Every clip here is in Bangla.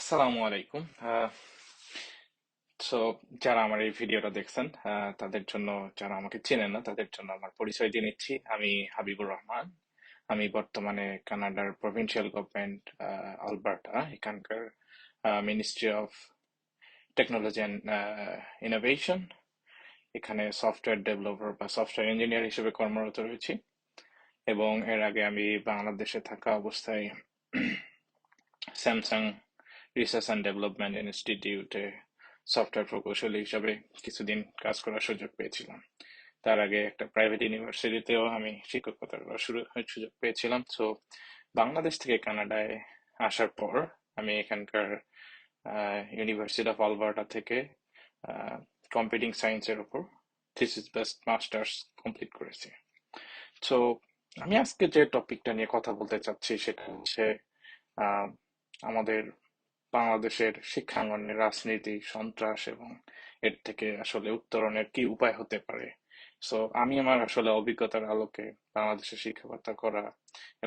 আসসালামু আলাইকুম। সো যারা আমার এই ভিডিওটা দেখছেন, তাদের জন্য, যারা আমাকে চেনেন না তাদের জন্য আমার পরিচয় দিয়ে নিচ্ছি। আমি হাবিবুর রহমান। আমি বর্তমানে কানাডার প্রভিন্সিয়াল গভর্নমেন্ট, আলবার্টা, এখানকার ministry of technology and innovation, এখানে সফটওয়্যার ডেভেলপার বা সফটওয়্যার ইঞ্জিনিয়ার হিসেবে কর্মরত রয়েছি। এবং এর আগে আমি বাংলাদেশে থাকা অবস্থায় স্যামসাং রিসার্চ অ্যান্ড ডেভেলপমেন্ট ইনস্টিটিউটে সফটওয়্যার প্রকৌশলী হিসাবে কিছুদিন কাজ করার সুযোগ পেয়েছিলাম। তার আগে একটা প্রাইভেট ইউনিভার্সিটিতেও আমি শিক্ষকতা করার সুযোগ পেয়েছিলাম। সো বাংলাদেশ থেকে কানাডায় আসার পর আমি এখানকার ইউনিভার্সিটি অফ আলবার্টা থেকে কম্পিউটিং সায়েন্সের উপর থিসিস বেসড মাস্টার্স কমপ্লিট করেছি। সো আমি আজকে যে টপিকটা নিয়ে কথা বলতে চাচ্ছি সেটা হচ্ছে আহ, আমাদের বাংলাদেশের শিক্ষাঙ্গনে রাজনীতি, সন্ত্রাস এবং এর থেকে আসলে উত্তরণের কি উপায় হতে পারে। সো আমি আমার আসলে অভিজ্ঞতার আলোকে বাংলাদেশে শিক্ষকতা করা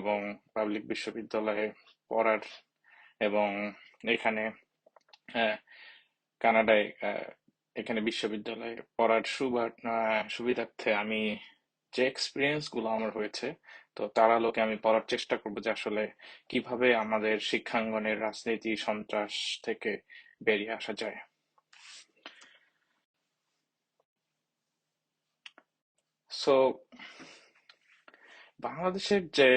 এবং পাবলিক বিশ্ববিদ্যালয়ে পড়ার এবং এখানে আহ, কানাডায় এখানে বিশ্ববিদ্যালয়ে পড়ার সুবিধার্থে আমি যে এক্সপিরিয়েন্স গুলো আমার হয়েছে, তো তার আলোকে আমি পড়ার চেষ্টা করবো যে আসলে কিভাবে আমাদের শিক্ষাঙ্গনের রাজনীতি, সন্ত্রাস থেকে বেরিয়ে আসা যায়। সো বাংলাদেশের যে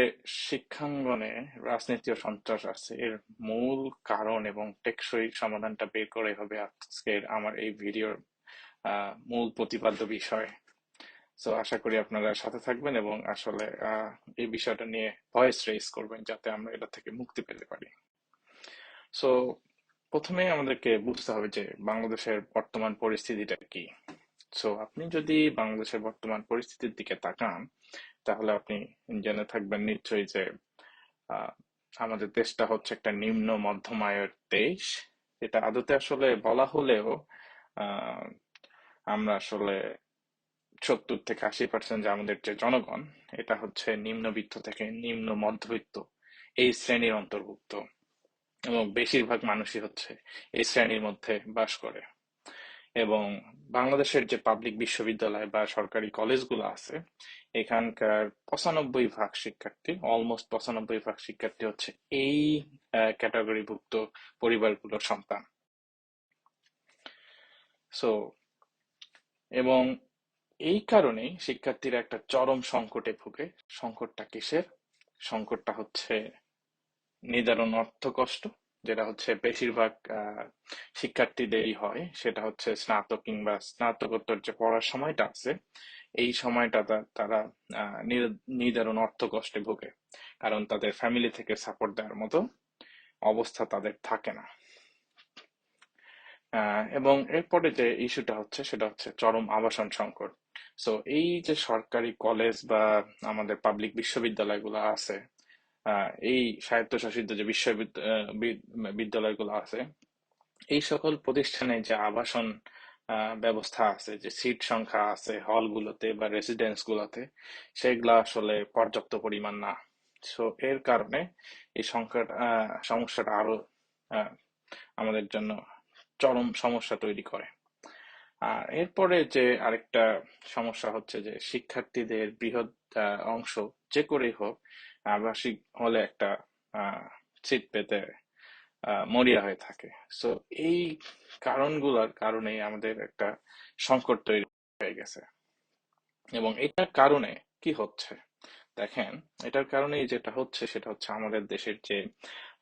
শিক্ষাঙ্গনে রাজনীতি ও সন্ত্রাস আছে এর মূল কারণ এবং টেকসই সমাধানটা বের করে হবে আজকের আমার এই ভিডিওর মূল প্রতিপাদ্য বিষয়। সো আশা করি আপনারা সাথে থাকবেন এবং আসলে এই বিষয়টা নিয়ে ভয়েস রেইজ করবেন যাতে আমরা এটা থেকে মুক্তি পেতে পারি। সো প্রথমে আমাদেরকে বুঝতে হবে যে বাংলাদেশের বর্তমান পরিস্থিতিটা কি। সো আপনি যদি বাংলাদেশের বর্তমান পরিস্থিতির দিকে তাকান তাহলে আপনি জেনে থাকবেন নিশ্চয়ই যে আহ, আমাদের দেশটা হচ্ছে একটা নিম্ন মধ্যম আয়ের দেশ। এটা আদতে আসলে বলা হলেও আহ, আমরা আসলে 70 থেকে 80% যে আমাদের যে জনগণ, এটা হচ্ছে নিম্নবিত্ত থেকে নিম্ন মধ্যবিত্ত এই শ্রেণীর অন্তর্ভুক্ত এবং বেশিরভাগ মানুষই হচ্ছে এই শ্রেণীর মধ্যে বাস করে। এবং বাংলাদেশের যে পাবলিক বিশ্ববিদ্যালয় বা সরকারি কলেজগুলো আছে এখানকার 95% শিক্ষার্থী, অলমোস্ট 95% শিক্ষার্থী হচ্ছে এই ক্যাটাগরিভুক্ত পরিবারগুলোর সন্তান। সো এবং এই কারণেই শিক্ষার্থীরা একটা চরম সংকটে ভোগে। সংকটটা কিসের? সংকটটা হচ্ছে নিদারুণ অর্থ কষ্ট, যেটা হচ্ছে বেশিরভাগ শিক্ষার্থীদেরই হয়। সেটা হচ্ছে স্নাতক কিংবা স্নাতকোত্তর যে পড়ার সময়টা আছে এই সময়টা তারা নিদারুণ অর্থ কষ্টে ভোগে, কারণ তাদের ফ্যামিলি থেকে সাপোর্ট দেওয়ার মতো অবস্থা তাদের থাকে না। এবং এরপরে যে ইস্যুটা হচ্ছে সেটা হচ্ছে চরম আবাসন সংকট। সো এই যে সরকারি কলেজ বা আমাদের পাবলিক বিশ্ববিদ্যালয়গুলো আছে, এই স্বায়ত্তশাসিত যে বিদ্যালয়গুলো আছে, এই সকল প্রতিষ্ঠানে যে আবাসন ব্যবস্থা আছে, যে সিট সংখ্যা আছে হলগুলোতে বা রেসিডেন্স গুলোতে, সেগুলা আসলে পর্যাপ্ত পরিমাণ না। সো এর কারণে এই সমস্যাটা আরো আহ, আমাদের জন্য চরম সমস্যা তৈরি করে। আর এরপরে যে আরেকটা সমস্যা হচ্ছে যে শিক্ষার্থীদের বৃহৎ অংশ যে করেই হোক আবাসিক হলে একটা সিট পেতে মরিয়া হয়ে থাকে। সো এই কারণগুলোর কারণেই আমাদের একটা সংকট তৈরি হয়ে গেছে। এবং এটার কারণে কি হচ্ছে দেখেন, এটার কারণেই যেটা হচ্ছে সেটা হচ্ছে আমাদের দেশের যে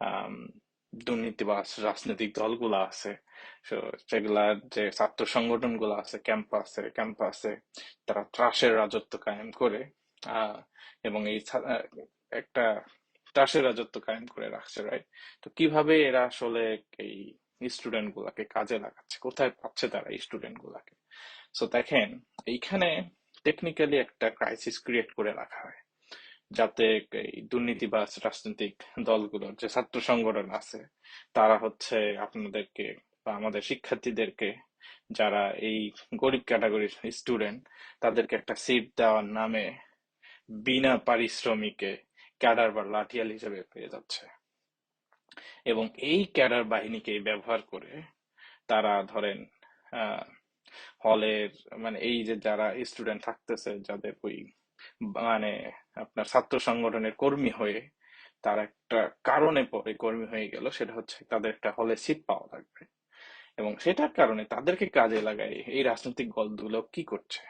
আম, দুর্নীতিবাজ রাজনৈতিক দলগুলো আছে, so সেগুলার যে ছাত্র সংগঠন গুলো আছে ক্যাম্পাসে তারা ত্রাসের রাজত্ব কায়েম করে। আহ এবং একটা ত্রাসের রাজত্ব কায়েম করে রাখছে, রাইট? তো কিভাবে এরা আসলে এই স্টুডেন্ট গুলাকে কাজে লাগাচ্ছে, কোথায় পাচ্ছে তারা এই স্টুডেন্ট গুলাকে? সো দেখেন, এইখানে টেকনিক্যালি একটা ক্রাইসিস ক্রিয়েট করে রাখা হয় যাতে এই দুর্নীতিবাজ রাজনৈতিক দলগুলোর যে ছাত্র সংগঠন আছে তারা হচ্ছে আপনাদেরকে বা আমাদের শিক্ষার্থীদেরকে, যারা এই গরিব ক্যাটাগরির স্টুডেন্ট, তাদেরকে একটা সিট দেওয়ার নামে বিনা পারিশ্রমিকে ক্যাডার বা লাঠিয়াল হিসেবে পেয়ে যাচ্ছে। এবং এই ক্যাডার বাহিনীকে ব্যবহার করে তারা ধরেন আহ হলের মানে এই যে যারা স্টুডেন্ট থাকতেছে যাদের ওই মানে আপনার ছাত্র সংগঠনের কর্মী হয়ে তার একটা কারণে পরে কর্মী হয়ে গেল, সেটা হচ্ছে তাদের একটা হলে সিট পাওয়া লাগবে। এবং সেটার কারণে তাদেরকে কাজে লাগায় এই রাজনৈতিক দলগুলো কি করছে,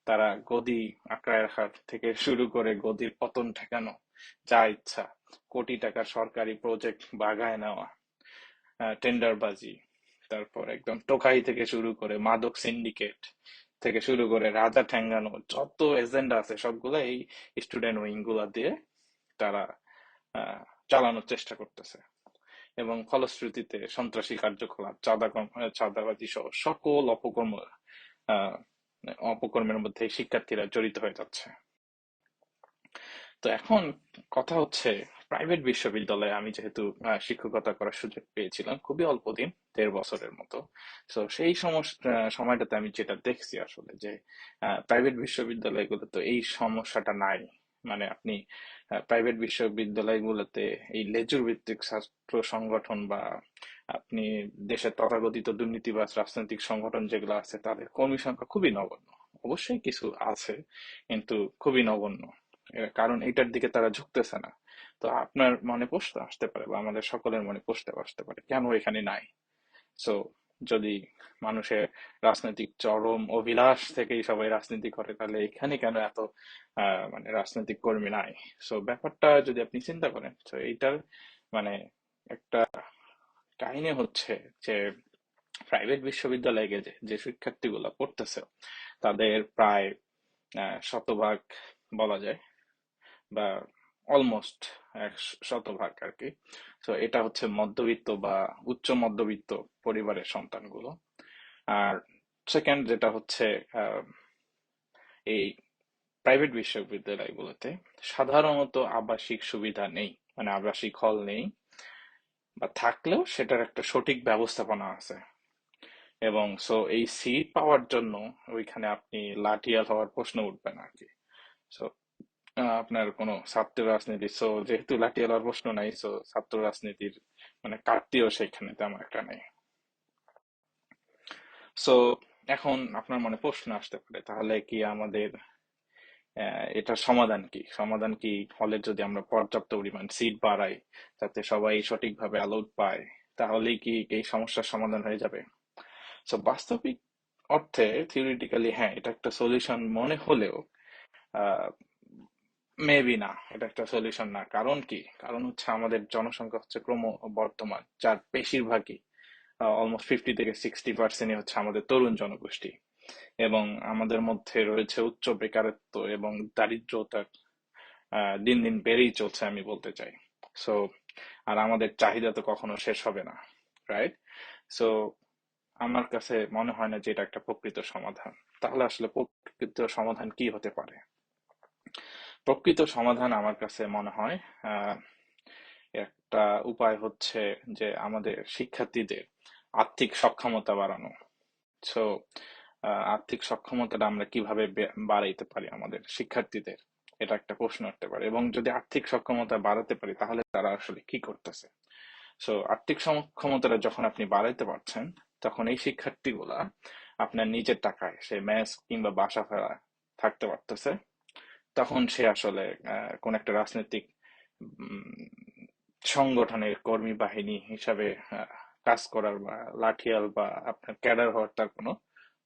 তারা গদি আঁকড়ায় রাখার থেকে শুরু করে গদির পতন ঠেকানো, যা ইচ্ছা, কোটি টাকার সরকারি প্রজেক্ট বাগায় নেওয়া, টেন্ডারবাজি, তারপর একদম টোকাই থেকে শুরু করে মাদক সিন্ডিকেট থেকে শুরু করে রাজা ঠ্যাঙ্গানো যত এজেন্ডা আছে সবগুলা এই স্টুডেন্ট উইং গুলা দিয়ে তারা আহ, চালানোর চেষ্টা করতেছে। এবং ফলশ্রুতিতে সন্ত্রাসী কার্যকলাপ, চাঁদাবাজি সহ সকল আহ, অপকর্মের মধ্যে এই শিক্ষার্থীরা জড়িত হয়ে যাচ্ছে। তো এখন কথা হচ্ছে, প্রাইভেট বিশ্ববিদ্যালয়ে আমি যেহেতু শিক্ষকতা করার সুযোগ পেয়েছিলাম খুবই অল্প দিন, 1.5 বছরের মতো। তো সেই সময়টাতে আমি যেটা দেখছি আসলে যে প্রাইভেট বিশ্ববিদ্যালয়গুলো তো এই সমস্যাটা নাই। মানে আপনি প্রাইভেট বিশ্ববিদ্যালয়গুলোতে এই লেজুর ভিত্তিক ছাত্র সংগঠন বা আপনি দেশের তথাকথিত দুর্নীতিবাজ রাজনৈতিক সংগঠন যেগুলো আছে তাদের কর্মী সংখ্যা খুবই নগণ্য। অবশ্যই কিছু আছে, কিন্তু খুবই নগণ্য। এর কারণ এটার দিকে তারা ঝুঁকতেছে না। তো আপনার মনে প্রশ্ন আসতে পারে বা আমাদের সকলের মনে প্রশ্ন আসতে পারে কেন এখানে নাই। সো যদি মানুষের রাজনৈতিক চরম অভিলাষ থেকেই সবাই রাজনীতি করে, তাহলে এখানে কেন এত মানে রাজনৈতিক কর্মী নাই। সো ব্যাপারটা যদি আপনি চিন্তা করেন, তো এইটার মানে একটা কাহিনী হচ্ছে যে প্রাইভেট বিশ্ববিদ্যালয়ে গিয়ে যে যে শিক্ষার্থীগুলো পড়তেছে তাদের প্রায় শতভাগ বলা যায়, বা অলমোস্ট 100% আর কি। তো এটা হচ্ছে মধ্যবিত্ত বা উচ্চ মধ্যবিত্ত পরিবারের সন্তানগুলো। আর সেকেন্ড যেটা হচ্ছে আহ, এই প্রাইভেট বিশ্ববিদ্যালয়গুলোতে সাধারণত আবাসিক সুবিধা নেই, মানে আবাসিক হল নেই, বা থাকলেও সেটার একটা সঠিক ব্যবস্থাপনা আছে। এবং সো এই সিট পাওয়ার জন্য ওইখানে আপনি লাঠিয়াল হওয়ার প্রশ্ন উঠবে না আর কি। সো আপনার কোনো ছাত্র রাজনীতি, সো যেহেতু লাঠিয়ালার প্রশ্ন নাই, সো ছাত্র রাজনীতির মানে কাটতিও সেখানে তেমন একটা নেই। সো এখন আপনার মনে প্রশ্ন আসতে পারে, তাহলে কি আমাদের এটার সমাধান কি? সমাধান কি হলে যদি আমরা পর্যাপ্ত পরিমাণ সিট বাড়াই যাতে সবাই সঠিকভাবে অ্যালাউড পায়, তাহলেই কি এই সমস্যার সমাধান হয়ে যাবে? সো বাস্তবিক অর্থে থিওরিটিক্যালি হ্যাঁ, এটা একটা সলিউশন মনে হলেও মেবি না, এটা একটা সলিউশন না। কারণ কি? কারণ হচ্ছে আমাদের জনসংখ্যা হচ্ছে ক্রমবর্ধমান, যার বেশিরভাগই অলমোস্ট 50 থেকে 60% হচ্ছে আমাদের তরুণ জনগোষ্ঠী। এবং আমাদের মধ্যে রয়েছে উচ্চ বেকারত্ব এবং দারিদ্রতা দিন দিন বেড়েই চলছে আমি বলতে চাই। সো আর আমাদের চাহিদা তো কখনো শেষ হবে না, রাইট? সো আমার কাছে মনে হয় না যে এটা একটা প্রকৃত সমাধান। তাহলে আসলে প্রকৃত সমাধান কি হতে পারে? প্রকৃত সমাধান আমার কাছে মনে হয় আহ একটা উপায় হচ্ছে যে আমাদের শিক্ষার্থীদের আর্থিক সক্ষমতা বাড়ানো। সো আর্থিক সক্ষমতাটা আমরা কিভাবে বাড়াইতে পারি আমাদের শিক্ষার্থীদের, এটা একটা প্রশ্ন উঠতে পারে। এবং যদি আর্থিক সক্ষমতা বাড়াতে পারি তাহলে তারা আসলে কি করতেছে। সো আর্থিক সক্ষমতাটা যখন আপনি বাড়াইতে পারছেন, তখন এই শিক্ষার্থীগুলা আপনার নিজের টাকায় সে মেস কিংবা বাসা ভাড়া থাকতে পারতেছে। তখন সে আসলে কোন একটা রাজনৈতিক উম, সংগঠনের কর্মী বাহিনী হিসাবে কাজ করার বা লাঠিয়াল বা আপনার ক্যাডার হওয়ার তার কোনো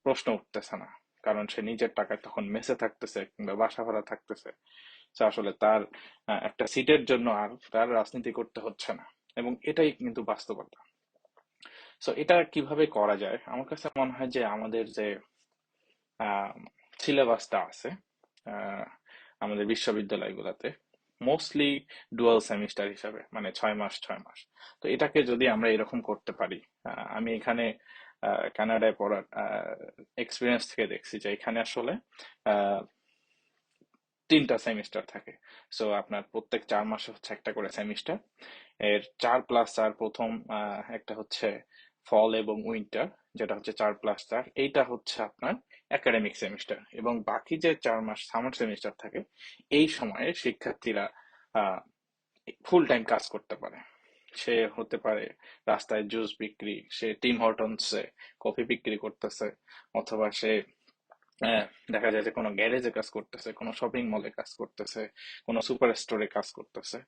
প্রশ্ন উঠতেছে না। কারণ সে নিজের টাকায় তখন মেসে থাকতেছে কিংবা বাসা ভাড়া থাকতেছে। তো আসলে তার একটা সিটের জন্য আর তার রাজনীতি করতে হচ্ছে না। এবং এটাই কিন্তু বাস্তবতা। সো এটা কিভাবে করা যায়, আমার কাছে মনে হয় যে আমাদের যে সিলেবাসটা আছে আহ, আমাদের বিশ্ববিদ্যালয়গুলোতে মোস্টলি ডুয়াল সেমিস্টার হিসাবে, মানে 6 মাস 6 মাস। তো এটাকে যদি আমরা এরকম করতে পারি, আমি এখানে কানাডায় পড়ার এক্সপিরিয়েন্স থেকে দেখছি যে এখানে আসলে আহ, 3টা সেমিস্টার থাকে। সো আপনার প্রত্যেক 4 মাসে হচ্ছে একটা করে সেমিস্টার। এর 4+4 প্রথম একটা হচ্ছে ফল এবং উইন্টার, যেটা হচ্ছে 4+4, এইটা হচ্ছে আপনার একাডেমিক সেমিস্টার। এবং বাকি যে 4 মাস সামার সেমিস্টার থাকে, এই সময়ে শিক্ষার্থীরা ফুল টাইম কাজ করতে পারে। সে হতে পারে রাস্তায় জুস বিক্রি, সে টিম হরটনসে কফি বিক্রি করতেছে, অথবা সে আহ, দেখা যায় যে কোনো গ্যারেজে কাজ করতেছে, কোনো শপিং মলে কাজ করতেছে, কোনো সুপার স্টোরে কাজ করতেছে,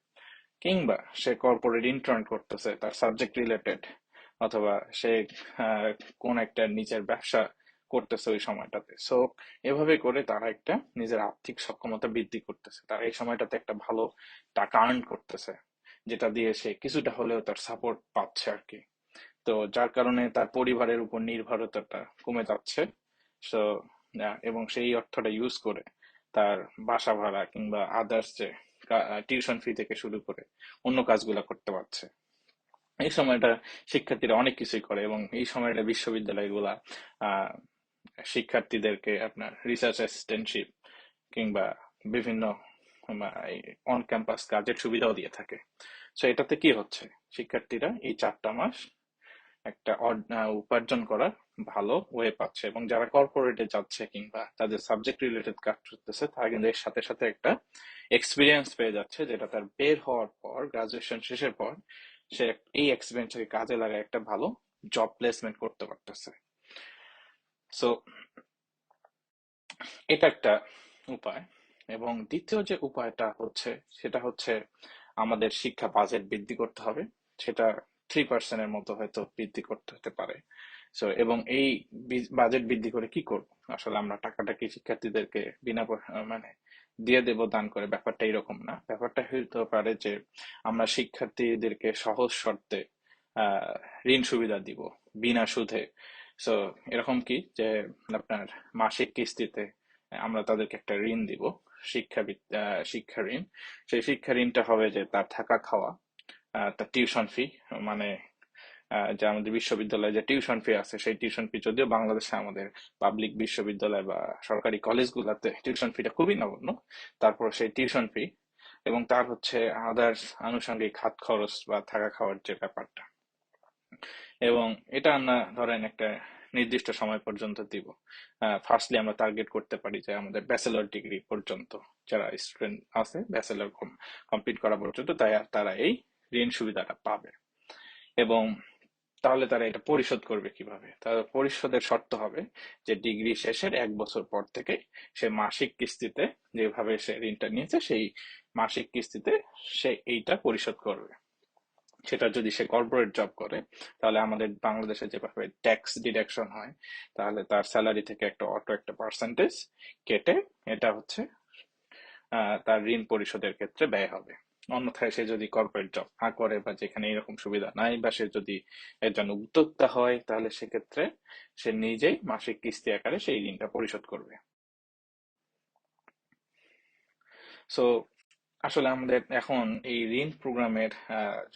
কিংবা সে কর্পোরেট ইন্টার্ন করতেছে তার সাবজেক্ট রিলেটেড, অথবা সে আহ, কোন একটা নিজের ব্যবসা করতেছে ওই সময়টাতে। সো এভাবে করে তারা একটা নিজের আর্থিক সক্ষমতা বৃদ্ধি করতেছে, তারা এই সময়টাতে একটা ভালো টাকা আর্ন করতেছে, যেটা দিয়ে সে কিছুটা হলেও তার সাপোর্ট পাচ্ছে আর কি। তো যার কারণে তার পরিবারের উপর নির্ভরতাটা কমে যাচ্ছে। সো এবং সেই অর্থটা ইউজ করে তার বাসা ভাড়া কিংবা আদার্স যে টিউশন ফি থেকে শুরু করে অন্য কাজগুলা করতে পারছে। এই সময়টা শিক্ষার্থীরা অনেক কিছুই করে, এবং এই সময়টা বিশ্ববিদ্যালয়গুলা আহ শিক্ষার্থীদেরকে আপনার রিসার্চ অ্যাসিস্ট্যান্টশিপ কিংবা বিভিন্ন অন ক্যাম্পাস কাজের সুবিধাও দিয়ে থাকে। সো এটাতে কি হচ্ছে, শিক্ষার্থীরা এই 4টা মাস একটা উপার্জন করার ভালো ওয়ে পাচ্ছে, এবং যারা কর্পোরেটে যাচ্ছে কিংবা তাদের সাবজেক্ট রিলেটেড কাজ করতেছে তারা কিন্তু এর সাথে সাথে একটা এক্সপিরিয়েন্স পেয়ে যাচ্ছে, যেটা তার বের হওয়ার পর, গ্রাজুয়েশন শেষের পর সে এই এক্সপিরিয়েন্সটাকে কাজে লাগায় একটা ভালো জব প্লেসমেন্ট করতে পারতেছে। সো এটা একটা উপায়। এবং দ্বিতীয় যে উপায়টা হচ্ছে, সেটা হচ্ছে আমাদের শিক্ষা বাজেট বৃদ্ধি করতে হবে। সেটা 3% মতো হয়তো বৃদ্ধি করতে হতে পারে। সো এবং এই বাজেট বৃদ্ধি করে কি করব, আসলে আমরা টাকাটা কি শিক্ষার্থীদেরকে মানে দিয়ে দেব দান করে, ব্যাপারটা এরকম না। ব্যাপারটা হতে পারে যে আমরা শিক্ষার্থীদেরকে সহজ শর্তে আহ ঋণ সুবিধা দিব, বিনা সুদে। সো এরকম কি যে আপনার মাসিক কিস্তিতে আমরা তাদেরকে একটা ঋণ দিব, শিক্ষা ঋণ। সেই শিক্ষা ঋণটা হবে যে তার থাকা খাওয়া, তার টিউশন ফি, মানে যে আমাদের বিশ্ববিদ্যালয়ে যে টিউশন ফি আছে, সেই টিউশন ফি, যদিও বাংলাদেশে আমাদের পাবলিক বিশ্ববিদ্যালয় বা সরকারি কলেজগুলোতে টিউশন ফিটা খুবই নগণ্য, তারপর সেই টিউশন ফি এবং তার হচ্ছে আদার্স আনুষঙ্গিক হাত খরচ বা থাকা খাওয়ার যে ব্যাপারটা। এবং এটা আমরা ধরেন একটা নির্দিষ্ট সময় পর্যন্ত দিব। ফার্স্টলি আমরা টার্গেট করতে পারি যে আমাদের ব্যাচেলর ডিগ্রি পর্যন্ত যারা স্টুডেন্ট আছে, ব্যাচেলর কমপ্লিট করা পর্যন্ত তাই তারা এই ঋণ সুবিধাটা পাবে। এবং তাহলে তারা এটা পরিশোধ করবে কিভাবে? তার পরিশোধের শর্ত হবে যে ডিগ্রি শেষের 1 বছর পর থেকে সে মাসিক কিস্তিতে, যেভাবে সে ঋণটা নিয়েছে সেই মাসিক কিস্তিতে সে এইটা পরিশোধ করবে। সেটা যদি সে কর্পোরেট জব করে, তাহলে আমাদের বাংলাদেশে যেভাবে ট্যাক্স ডিডাকশন হয়, তাহলে তার স্যালারি থেকে একটা একটা পার্সেন্টেজ কেটে এটা হচ্ছে তার ঋণ পরিশোধের ক্ষেত্রে ব্যয় হবে। অন্যথায় সে যদি কর্পোরেট জব না করে বা যেখানে এরকম সুবিধা নাই, বা সে যদি একজন উদ্যোক্তা হয়, তাহলে সেক্ষেত্রে সে নিজেই মাসিক কিস্তি আকারে সেই ঋণটা পরিশোধ করবে। সো আসলে আমাদের এখন এই ঋণ প্রোগ্রামের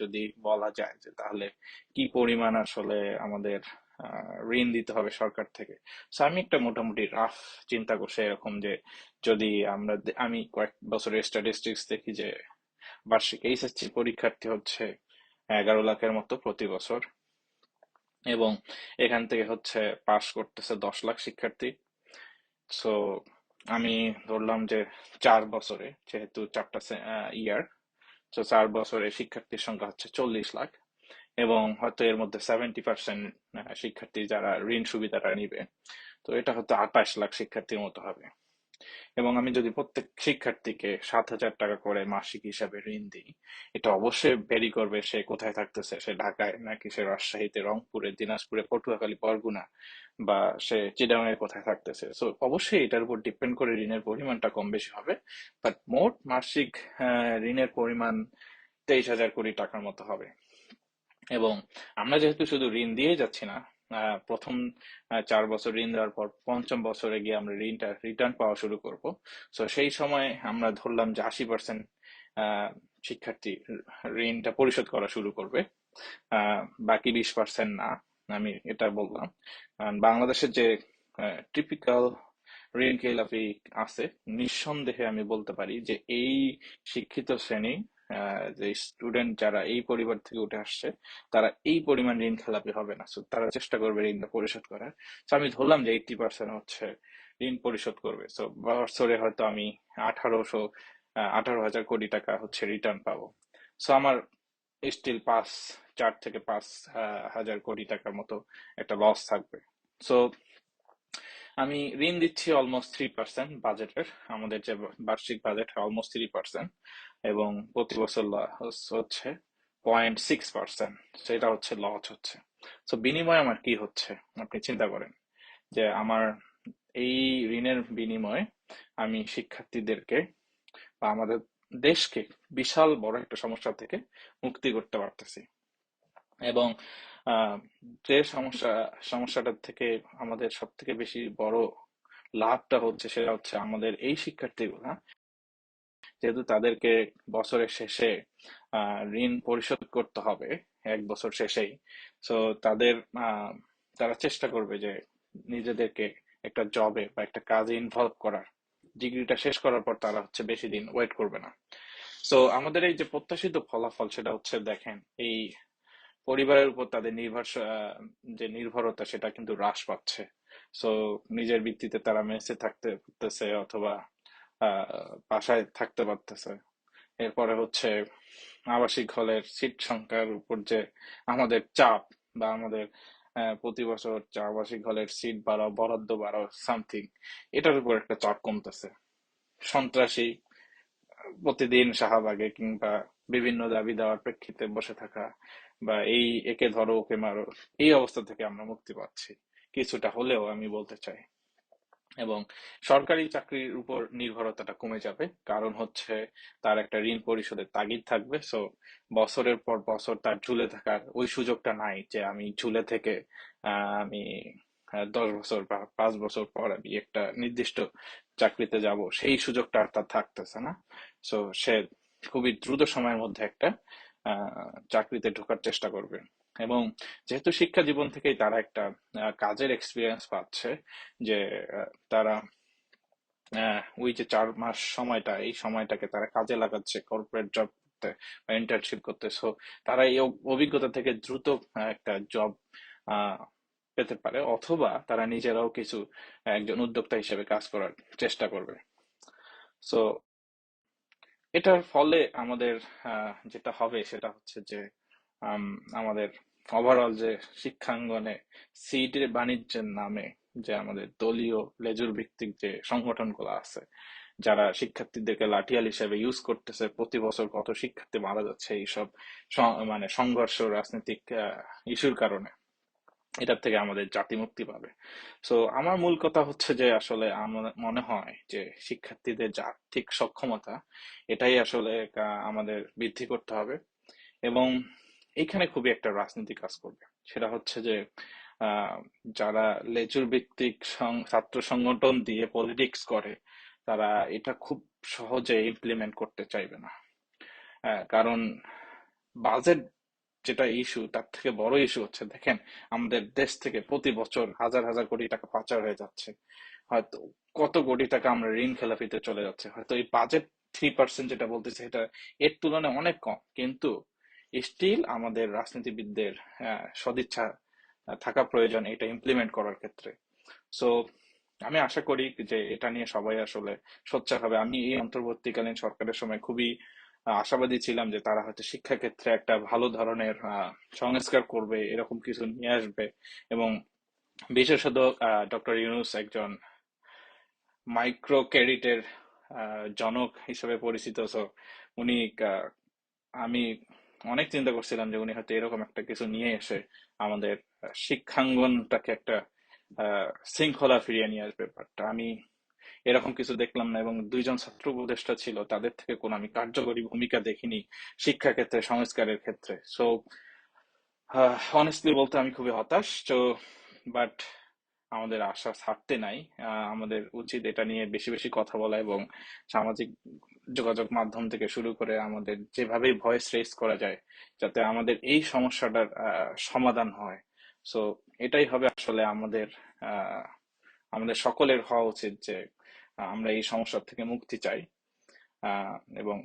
যদি বলা যায় যে তাহলে কি পরিমাণ আসলে আমাদের ঋণ দিতে হবে সরকার থেকে। সো আমি একটা মোটামুটি রাফ চিন্তা করছি এরকম যে যদি আমি কয়েক বছরের স্ট্যাটিস্টিক্স দেখি যে বার্ষিক এইচএসসি পরীক্ষার্থী হচ্ছে 11 লাখের মতো প্রতি বছর, এবং এখান থেকে হচ্ছে পাশ করতেছে 10 লাখ শিক্ষার্থী। সো আমি ধরলাম যে 4 বছরে, যেহেতু 4টা ইয়ার, তো 4 বছরে শিক্ষার্থীর সংখ্যা হচ্ছে 40 লাখ, এবং হয়তো এর মধ্যে 70% শিক্ষার্থী যারা ঋণ সুবিধাটা নিবে, তো এটা হয়তো 28 লাখ শিক্ষার্থীর মতো হবে। এবং আমি যদি প্রত্যেক শিক্ষার্থীকে 7,000 টাকা করে মাসিক হিসাবে ঋণ দিই, এটা অবশ্যই ভেরি করবে সে কোথায় থাকতেছে, সে ঢাকায় নাকি সে রাজশাহীতে, রংপুরে, দিনাজপুরে, পটুয়াখালী, বরগুনা, বা সে চিটাগাং এর কোথায় থাকতেছে। সো অবশ্যই এটার উপর ডিপেন্ড করে ঋণের পরিমাণটা কম বেশি হবে, বাট মোট মাসিক ঋণের পরিমাণ 23,000 কোটি টাকার মতো হবে। এবং আমরা যেহেতু শুধু ঋণ দিয়ে যাচ্ছি না, প্রথম 4 বছর ঋণ দেওয়ার পর পঞ্চম বছরে গিয়ে আমরা ঋণটা রিটার্ন পাওয়া শুরু করব। তো সেই সময় আমরা ধরলাম যে 80% শিক্ষার্থী ঋণটা পরিশোধ করা শুরু করবে, আহ, বাকি 20% না। আমি এটা বললাম কারণ বাংলাদেশের যে টিপিক্যাল ঋণ খেলাপি আছে, নিঃসন্দেহে আমি বলতে পারি যে এই শিক্ষিত শ্রেণী, যে স্টুডেন্ট যারা এই পরিবার থেকে উঠে আসছে, তারা এই পরিমাণ ঋণ খেলাপি হবে না। So, তারা চেষ্টা করবে ঋণটা পরিশোধ করার। তো আমি ধরলাম যে 80% হচ্ছে ঋণ পরিশোধ করবে। সো বছরে হয়তো আমি 18,000 কোটি টাকা হচ্ছে রিটার্ন পাবো। সো আমার স্টিল 4 থেকে 5 হাজার কোটি টাকার মতো একটা লস থাকবে। সো আমি ঋণ দিচ্ছি অলমোস্ট 3% বাজেটের, আমাদের যে বার্ষিক বাজেট অলমোস্ট 3%, এবং প্রতি বছর লস হচ্ছে 0.6%, সেটা হচ্ছে লস হচ্ছে। তো বিনিময়ে আমার কি হচ্ছে আপনি চিন্তা করেন, যে আমার এই ঋণের বিনিময়ে আমি শিক্ষার্থীদেরকে বা আমাদের দেশকে বিশাল বড় একটা সমস্যা থেকে মুক্তি করতে পারতেছি। এবং আহ, যে সমস্যাটার থেকে আমাদের সব থেকে বেশি বড় লাভটা হচ্ছে, সেটা হচ্ছে আমাদের এই শিক্ষার্থীগুলা, যেহেতু তাদেরকে বছরের শেষে ঋণ পরিশোধ করতে হবে 1 বছর শেষেই। সো তাদের আহ, তারা চেষ্টা করবে যে নিজেদেরকে একটা জবে বা একটা কাজে ইনভলভ করার। ডিগ্রিটা শেষ করার পর তারা হচ্ছে বেশি দিন ওয়েট করবে না। সো আমাদের এই যে প্রত্যাশিত ফলাফল, সেটা হচ্ছে দেখেন, এই পরিবারের উপর তাদের যে নির্ভরতা, সেটা কিন্তু হ্রাস পাচ্ছে। সো নিজের ভিত্তিতে তারা মেসে থাকতে পারতেছে, অথবা বাসায় থাকতে পারতেছে। এরপরে হচ্ছে আবাসিক হলের সিট সংখ্যার উপর যে আমাদের চাপ, বা আমাদের প্রতি বছর যে আবাসিক হলের সিট বাড়াও, বরাদ্দ বাড়াও, সামথিং, এটার উপর একটা চাপ কমতেছে। সন্ত্রাসী প্রতিদিন শাহবাগে কিংবা বিভিন্ন দাবি দেওয়ার প্রেক্ষিতে বসে থাকা, বা এই একে ধরো ওকে মারো, এই অবস্থা থেকে আমরা মুক্তি পাচ্ছি কিছুটা হলেও, আমি বলতে চাই। এবং সরকারি চাকরির উপর নির্ভরতাটা কমে যাবে, কারণ হচ্ছে তার একটা ঋণ পরিশোধের তাগিদ থাকবে। সো বছরের পর বছর তার ঝুলে থাকার ওই সুযোগটা নাই, যে আমি ঝুলে থেকে আমি 10 বছর বা 5 বছর পর আমি একটা নির্দিষ্ট চাকরিতে যাব, সেই সুযোগটা আর তার থাকতেছে না। সো সে খুবই দ্রুত সময়ের মধ্যে একটা চাকরিতে ঢোকার চেষ্টা করবে। এবং যেহেতু শিক্ষা জীবন থেকেই তারা একটা কাজের এক্সপিরিয়েন্স পাচ্ছে, যে তারা ওই যে 4 মাস সময়টা, এই সময়টাকে তারা কাজে লাগাচ্ছে কর্পোরেট জব করতে বা ইন্টার্নশিপ করতে। সো তারা এই অভিজ্ঞতা থেকে দ্রুত একটা জব পেতে পারে, অথবা তারা নিজেরাও কিছু একজন উদ্যোক্তা হিসেবে কাজ করার চেষ্টা করবে। সো এটার ফলে আমাদের যেটা হবে, সেটা হচ্ছে যে আম, আমাদের ওভারঅল যে শিক্ষাঙ্গনে সিট বাণিজ্যের নামে যে আমাদের দলীয় লেজুর ভিত্তিক যে সংগঠনগুলো আছে, যারা শিক্ষার্থীদেরকে লাঠিয়াল হিসেবে ইউজ করতেছে, প্রতি বছর কত শিক্ষার্থী মারা যাচ্ছে এইসব মানে সংঘর্ষ, রাজনৈতিক ইস্যুর কারণে, এটার থেকে আমাদের জাতি মুক্তি পাবে। সো আমার মূল কথা হচ্ছে যে আসলে আমার মনে হয় যে শিক্ষার্থীদের যে আর্থিক সক্ষমতা, এটাই আসলে আমাদের বৃদ্ধি করতে হবে। এবং এইখানে খুবই একটা রাজনীতি কাজ করবে, সেটা হচ্ছে যে আহ, যারা লেজুর ভিত্তিক ছাত্র সংগঠন দিয়ে পলিটিক্স করে, তারা এটা খুব সহজে ইমপ্লিমেন্ট করতে চাইবে না। কারণ বাজেট যেটা ইস্যু, তার থেকে বড় ইস্যু হচ্ছে দেখেন, আমাদের দেশ থেকে প্রতি বছর হাজার হাজার কোটি টাকা পাচার হয়ে যাচ্ছে। হয়তো কত কোটি টাকা আমরা ঋণ খেলাপিতে চলে যাচ্ছে। হয়তো এই বাজেট 3% যেটা বলতেছে, এটা এর তুলনায় অনেক কম, কিন্তু স্টিল আমাদের রাজনীতিবিদদের সদিচ্ছা থাকা প্রয়োজন এটা ইমপ্লিমেন্ট করার ক্ষেত্রে। সো আমি আশা করি যে এটা নিয়ে সবাই আসলে সোচ্চার হবে। আমি এই অন্তর্বর্তীকালীন সরকারের সময় খুবই আশাবাদী ছিলাম যে তারা হয়তো শিক্ষা ক্ষেত্রে একটা ভালো ধরনের সংস্কার করবে, এরকম কিছু নিয়ে আসবে। এবং বিশেষত ডক্টর ইউনূস একজন মাইক্রো ক্রেডিটের জনক হিসেবে পরিচিত। সো উনি আমি অনেক চিন্তা করছিলাম যে উনি হয়তো এরকম একটা কিছু নিয়ে এসে আমাদের শিক্ষাঙ্গনটাকে একটা শৃঙ্খলা ফিরিয়ে নিয়ে আসবে, বাট আমি এরকম কিছু দেখলাম না। এবং দুইজন ছাত্র উপদেষ্টা ছিল, তাদের থেকে কোনো আমি কার্যকরী ভূমিকা দেখিনি শিক্ষা ক্ষেত্রে সংস্কারের ক্ষেত্রে। সো অনেস্টলি বলতে আমি খুবই হতাশ। তো বাট আমাদের আশা ছাড়তে নাই। আমাদের উচিত এটা নিয়ে বেশি বেশি কথা বলা, এবং সামাজিক যোগাযোগ মাধ্যম থেকে শুরু করে আমাদের যেভাবেই ভয়েস রেজ করা যায়, যাতে আমাদের এই সমস্যাটার সমাধান হয়। সো এটাই হবে আসলে আহ, আমাদের সকলের হওয়া উচিত, যে আমরা এই সমস্যা থেকে মুক্তি চাই। এবং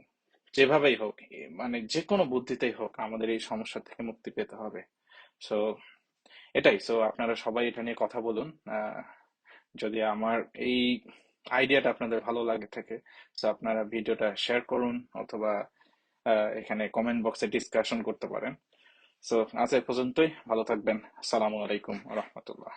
যেভাবেই হোক, মানে যে কোনো বুদ্ধিতেই হোক, আমাদের এই সমস্যা থেকে মুক্তি পেতে হবে। সো এটাই। সো আপনারা সবাই এটা নিয়ে কথা বলুন। যদি আমার এই আইডিয়াটা আপনাদের ভালো লাগে থাকে, তো আপনারা ভিডিওটা শেয়ার করুন, অথবা এখানে কমেন্ট বক্সে ডিসকাশন করতে পারেন। সো আজ এ পর্যন্তই, ভালো থাকবেন। আসসালামু আলাইকুম রহমতুল্লাহ।